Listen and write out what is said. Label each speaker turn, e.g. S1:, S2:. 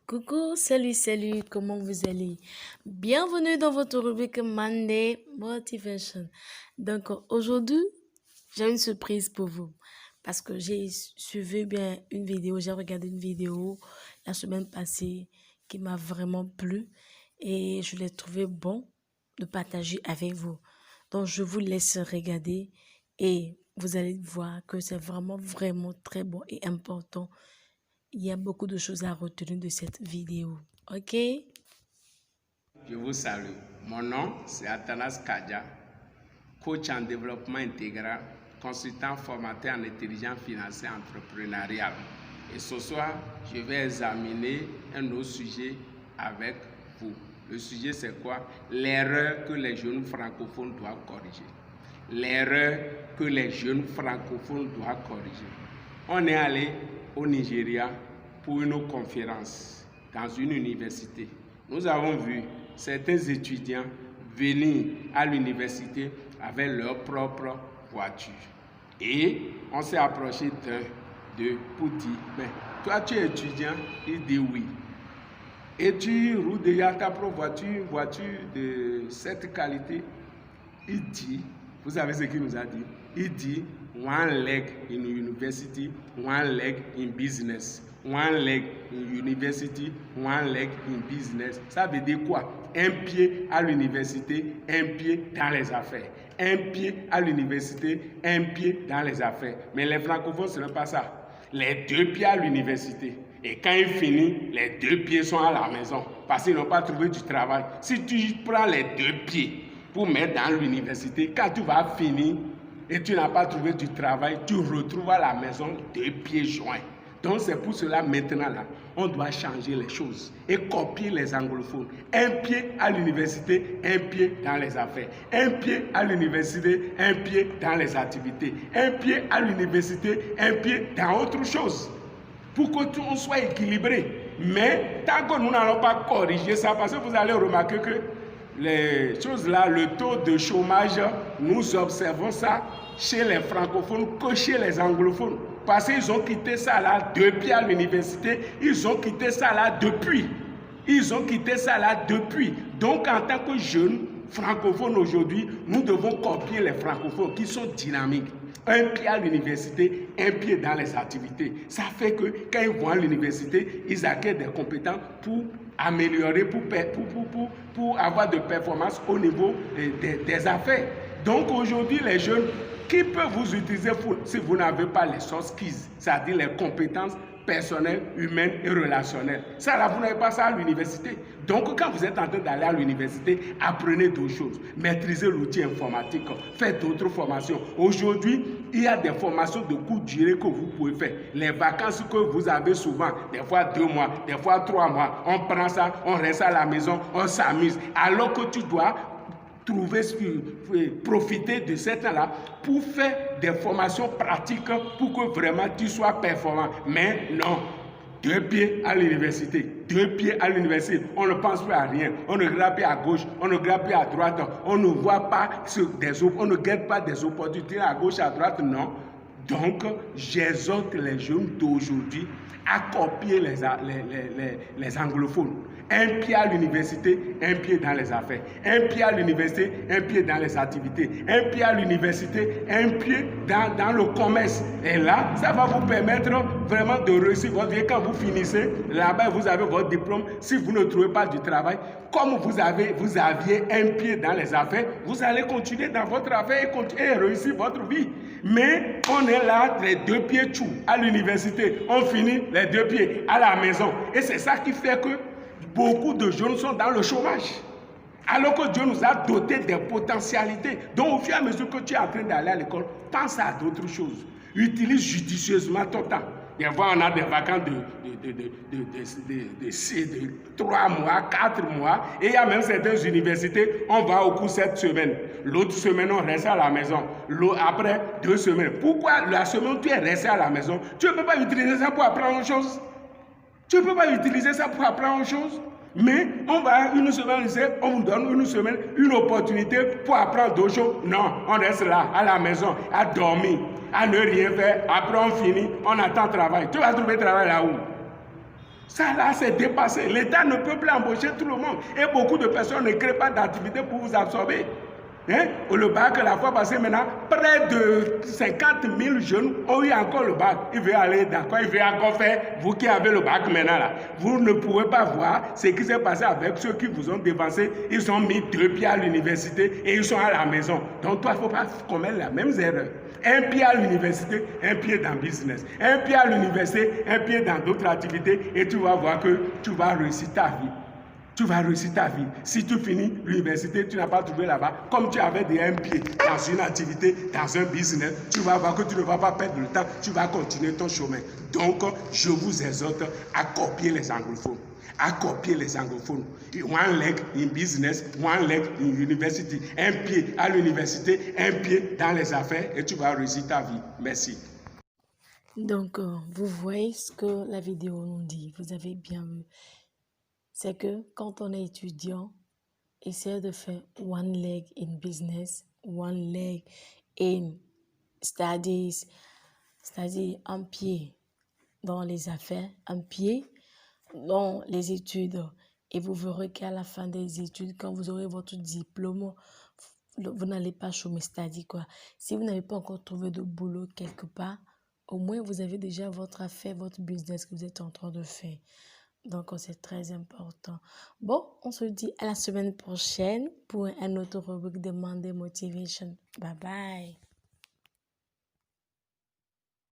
S1: Coucou, salut, comment vous allez? Bienvenue dans votre rubrique Monday Motivation. Donc aujourd'hui, j'ai une surprise pour vous parce que j'ai suivi bien une vidéo, j'ai regardé une vidéo la semaine passée qui m'a vraiment plu et je l'ai trouvé bon de partager avec vous. Donc je vous laisse regarder et vous allez voir que c'est vraiment très bon et important. Il y a beaucoup de choses à retenir de cette vidéo. Ok?
S2: Je vous salue. Mon nom, c'est Athanas Kadja, coach en développement intégral, consultant formateur en intelligence financière entrepreneuriale. Et ce soir, je vais examiner un autre sujet avec vous. Le sujet, c'est quoi? L'erreur que les jeunes francophones doivent corriger. L'erreur que les jeunes francophones doivent corriger. On est allé au Nigeria pour une conférence dans une université. Nous avons vu certains étudiants venir à l'université avec leur propre voiture. Et on s'est approché d'eux pour dire, mais toi tu es étudiant? Il dit oui. Et tu roules déjà ta propre voiture de cette qualité? Il dit, vous savez ce qu'il nous a dit? Il dit, one leg in university, one leg in business. One leg in university, one leg in business. Ça veut dire quoi? Un pied à l'université, un pied dans les affaires. Un pied à l'université, un pied dans les affaires. Mais les francophones, ce n'est pas ça. Les deux pieds à l'université. Et quand il finit, les deux pieds sont à la maison. Parce qu'ils n'ont pas trouvé du travail. Si tu prends les deux pieds pour mettre dans l'université, quand tu vas finir et tu n'as pas trouvé du travail, tu retrouves à la maison deux pieds joints. Donc c'est pour cela maintenant là, on doit changer les choses et copier les anglophones. Un pied à l'université, un pied dans les affaires. Un pied à l'université, un pied dans les activités. Un pied à l'université, un pied dans autre chose. Pour que tout soit équilibré. Mais tant que nous n'allons pas corriger ça, parce que vous allez remarquer que les choses là, le taux de chômage, nous observons ça chez les francophones que chez les anglophones. Parce qu'ils ont quitté ça là depuis à l'université, ils ont quitté ça là depuis. Ils ont quitté ça là depuis. Donc en tant que jeunes francophones aujourd'hui, nous devons copier les francophones qui sont dynamiques. Un pied à l'université, un pied dans les activités. Ça fait que quand ils vont à l'université, ils acquièrent des compétences pour améliorer, pour avoir de performances au niveau des affaires. Donc aujourd'hui, les jeunes, qui peuvent vous utiliser si vous n'avez pas les soft skills, c'est-à-dire les compétences personnelles, humaines et relationnelles. Ça là, vous n'avez pas ça à l'université. Donc quand vous êtes en train d'aller à l'université, apprenez d'autres choses. Maîtrisez l'outil informatique, faites d'autres formations. Aujourd'hui, il y a des formations de courte durée que vous pouvez faire. Les vacances que vous avez souvent, des fois 2 mois, des fois 3 mois, on prend ça, on reste à la maison, on s'amuse. Alors que tu dois profiter de ce temps-là pour faire des formations pratiques pour que vraiment tu sois performant. Mais non, 2 pieds à l'université, 2 pieds à l'université, on ne pense plus à rien, on ne regarde plus à gauche, on ne regarde plus à droite, on ne voit pas on ne guette pas des opportunités à gauche, à droite, non. Donc, j'exhorte les jeunes d'aujourd'hui à copier les anglophones. Un pied à l'université, un pied dans les affaires. Un pied à l'université, un pied dans les activités. Un pied à l'université, un pied dans le commerce. Et là, ça va vous permettre vraiment de réussir votre vie. Quand vous finissez, là-bas, vous avez votre diplôme. Si vous ne trouvez pas du travail, comme vous aviez un pied dans les affaires, vous allez continuer dans votre affaire et réussir votre vie. Mais on est là, les 2 pieds tout à l'université. On finit les 2 pieds à la maison. Et c'est ça qui fait que beaucoup de jeunes sont dans le chômage. Alors que Dieu nous a dotés des potentialités. Donc au fur et à mesure que tu es en train d'aller à l'école, pense à d'autres choses. Utilise judicieusement ton temps. Des fois, on a des vacances de 3 mois, 4 mois. Et il y a même certaines universités, on va au cours cette semaine. L'autre semaine, on reste à la maison. Après 2 semaines. Pourquoi la semaine où tu es resté à la maison, tu ne peux pas utiliser ça pour apprendre autre chose? Tu ne peux pas utiliser ça pour apprendre autre chose? Mais on va une semaine, on vous donne une semaine, une opportunité pour apprendre d'autres choses. Non, on reste là, à la maison, à dormir, à ne rien faire. Après, on finit, on attend travail. Tu vas trouver travail là où? Ça là, c'est dépassé. L'État ne peut plus embaucher tout le monde. Et beaucoup de personnes ne créent pas d'activité pour vous absorber. Hein? Le bac, la fois passée, maintenant, près de 50 000 jeunes ont eu encore le bac. Ils veulent aller d'accord, ils veulent encore faire, vous qui avez le bac maintenant là, vous ne pouvez pas voir ce qui s'est passé avec ceux qui vous ont dévancé. Ils ont mis 2 pieds à l'université et ils sont à la maison. Donc toi, il ne faut pas commettre la même erreur. Un pied à l'université, un pied dans le business. Un pied à l'université, un pied dans d'autres activités et tu vas voir que tu vas réussir ta vie. Tu vas réussir ta vie. Si tu finis l'université, tu n'as pas trouvé là-bas, comme tu avais déjà un pied dans une activité, dans un business, tu vas voir que tu ne vas pas perdre le temps, tu vas continuer ton chemin. Donc, je vous exhorte à copier les anglophones. À copier les anglophones. One leg in business, one leg in university. Un pied à l'université, un pied dans les affaires et tu vas réussir ta vie. Merci.
S1: Donc, vous voyez ce que la vidéo nous dit. Vous avez bien vu. C'est que quand on est étudiant, essayez de faire one leg in business, one leg in studies, c'est-à-dire un pied dans les affaires, un pied dans les études. Et vous verrez qu'à la fin des études, quand vous aurez votre diplôme, vous n'allez pas chômer. C'est-à-dire quoi? Si vous n'avez pas encore trouvé de boulot quelque part, au moins vous avez déjà votre affaire, votre business que vous êtes en train de faire. Donc, c'est très important. Bon, on se dit à la semaine prochaine pour un autre rubrique de Monday Motivation. Bye bye.